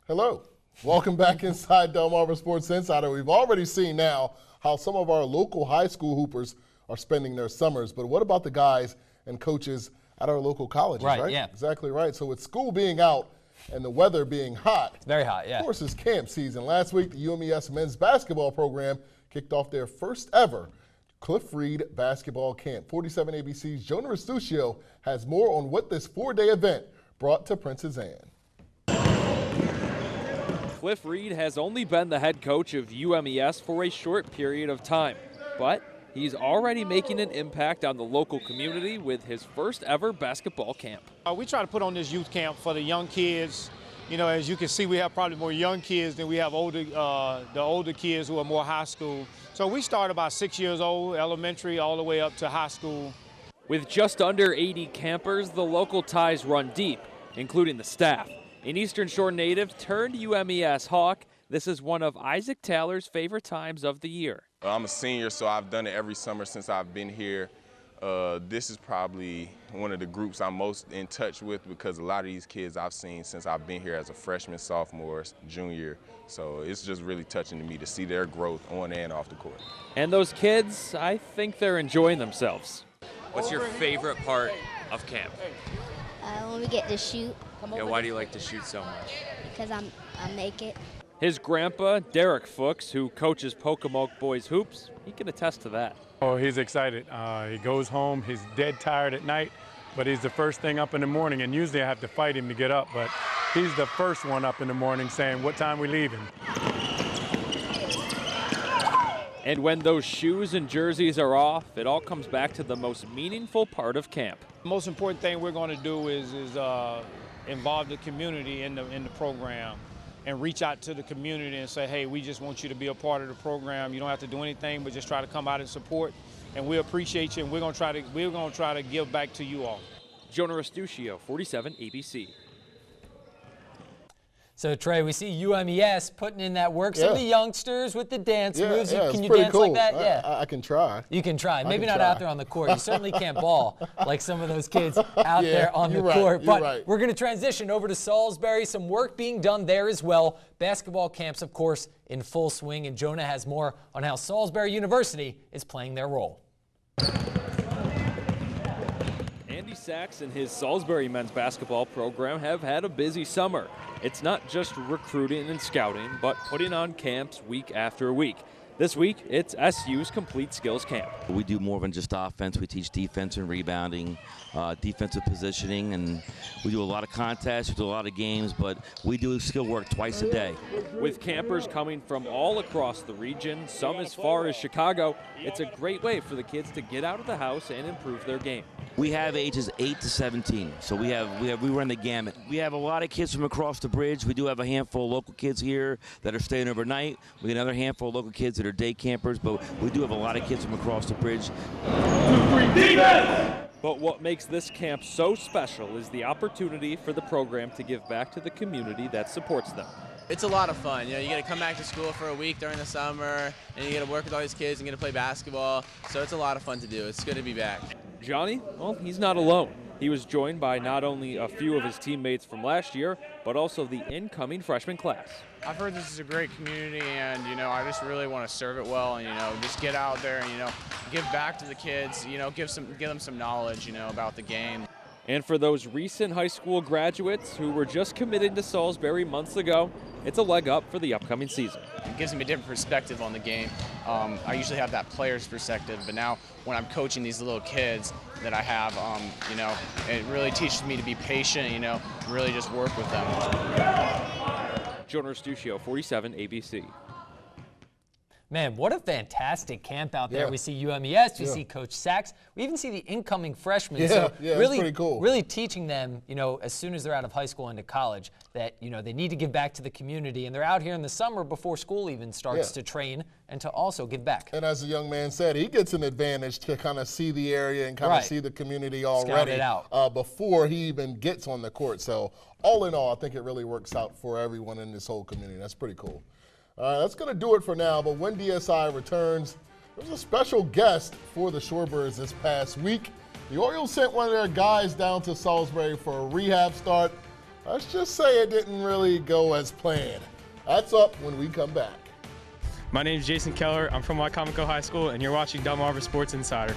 Hello. Welcome back inside Delmarva Sports Insider. We've already seen now how some of our local high school hoopers are spending their summers, but what about the guys and coaches at our local colleges, right? Yeah. Exactly right. So with school being out and the weather being hot, It's very hot, yeah. of course, it's camp season. Last week, the UMES men's basketball program kicked off their first ever Cliff Reed basketball camp. 47 ABC's Jonah Restuccio has more on what this 4-day event brought to Princess Anne. Cliff Reed has only been the head coach of UMES for a short period of time, but he's already making an impact on the local community with his first ever basketball camp. We try to put on this youth camp for the young kids. You know, as you can see, we have probably more young kids than we have the older kids who are more high school. So we start about 6 years old, elementary, all the way up to high school. With just under 80 campers, the local ties run deep, including the staff. An Eastern Shore native turned UMES Hawk, this is one of Isaac Taylor's favorite times of the year. I'm a senior, so I've done it every summer since I've been here. This is probably one of the groups I'm most in touch with because a lot of these kids I've seen since I've been here as a freshman, sophomore, junior. So it's just really touching to me to see their growth on and off the court. And those kids, I think they're enjoying themselves. What's your favorite part of camp? When we get to shoot. Yeah, why do you like to shoot so much? Because I make it. His grandpa, Derek Fuchs, who coaches Pocomoke boys hoops, he can attest to that. Oh, he's excited. He goes home, he's dead tired at night, but he's the first thing up in the morning, and usually I have to fight him to get up, but he's the first one up in the morning saying, what time we leaving? And when those shoes and jerseys are off, it all comes back to the most meaningful part of camp. The most important thing we're going to do is involve the community in the program and reach out to the community and say, hey, we just want you to be a part of the program. You don't have to do anything, but just try to come out and support. And we appreciate you, and we're going to try to give back to you all. Jonah Restuccio, 47 ABC. So, Trey, we see UMES putting in that work. Some of the youngsters with the dance moves. Can you pretty dance cool. like that? Yeah. I can try. You can try. Maybe not try. out there on the court. You certainly can't ball like some of those kids out there on the court. But we're going to transition over to Salisbury. Some work being done there as well. Basketball camps, of course, in full swing. And Jonah has more on how Salisbury University is playing their role. Andy Sachs and his Salisbury men's basketball program have had a busy summer. It's not just recruiting and scouting, but putting on camps week after week. This week, it's SU's Complete Skills Camp. We do more than just offense. We teach defense and rebounding, defensive positioning, and we do a lot of contests, we do a lot of games, but we do skill work twice a day. With campers coming from all across the region, some as far as Chicago, it's a great way for the kids to get out of the house and improve their game. We have ages 8 to 17, so we run the gamut. We have a lot of kids from across the bridge. We do have a handful of local kids here that are staying overnight. We have another handful of local kids that are day campers, but we do have a lot of kids from across the bridge. But what makes this camp so special is the opportunity for the program to give back to the community that supports them. It's a lot of fun. You know, you get to come back to school for a week during the summer, and you get to work with all these kids and get to play basketball. So it's a lot of fun to do. It's good to be back. Johnny, well, he's not alone. He was joined by not only a few of his teammates from last year, but also the incoming freshman class. I've heard this is a great community, and, you know, I just really want to serve it well and, you know, just get out there and, you know, give back to the kids, you know, give them some knowledge, you know, about the game. And for those recent high school graduates who were just committed to Salisbury months ago, it's a leg up for the upcoming season. It gives me a different perspective on the game. I usually have that player's perspective, but now when I'm coaching these little kids that I have, you know, it really teaches me to be patient, you know, really just work with them. Jonah Restuccio, 47 ABC. Man, what a fantastic camp out there. We see UMES, we see Coach Sachs, we even see the incoming freshmen. So really, pretty cool. Really teaching them, you know, as soon as they're out of high school into college, that, you know, they need to give back to the community. And they're out here in the summer before school even starts to train and to also give back. And as the young man said, he gets an advantage to kind of see the area and kind of see the community already it out. Before he even gets on the court. So all in all, I think it really works out for everyone in this whole community. That's pretty cool. All right, that's going to do it for now, but when DSI returns, there's a special guest for the Shorebirds this past week. The Orioles sent one of their guys down to Salisbury for a rehab start. Let's just say it didn't really go as planned. That's up when we come back. My name is Jason Keller. I'm from Wycomico High School, and you're watching Delmarva Sports Insider.